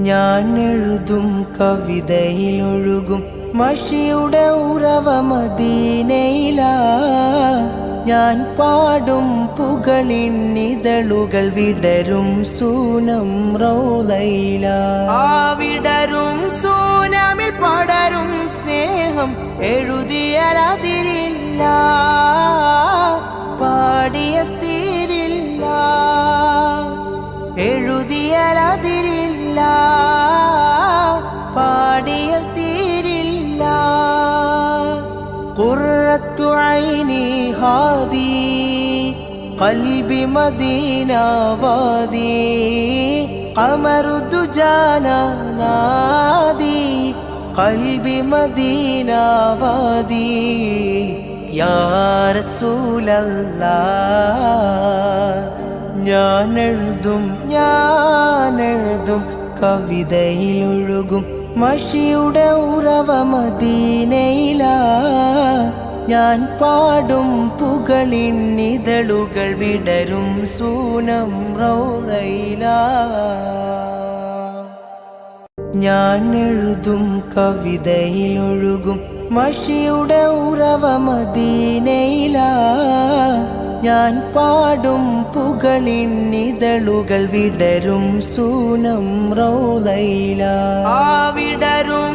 ഞാൻ എഴുതും കവിതയിലൊഴുകും മഷിയുടെ ഉറവ മദീനയിലാ. ഞാൻ പാടും പുകളിന്നിതളുകൾ വിടരും സൂനം റൗളയിലാ. ആ വിടരും സൂനമിൽ പടരും സ്നേഹം എഴുതിയാലതിരില്ല, പാടിയ തീരില്ല, എഴുതിയാലതിരില്ല, പാടിയ തീരില്ല. ഖുർറത്തു ഐനി ഹാദി ഖൽബി മദീന വാദി ഖമറു ദുജാന നാദി ഖൽബി മദീന വാദി. യാ റസൂലല്ലാഹ് ഞാൻ എഴുതും കവിതയിലൊഴുകും മഷിയുടെ ഉറവ മദീനയിലാ. ഞാൻ പാടും പുകളിന്നിതളുകൾ വിടരും സൂനം റൗളയിലാ. ഞാൻ എഴുതും കവിതയിലൊഴുകും മഷിയുടെ ഉറവ മദീനയിലാ. ഞാൻ പാടും പുകളിന്നിതളുകൾ വിടരും സൂനം റൗളയിലാ. ആ വിടരും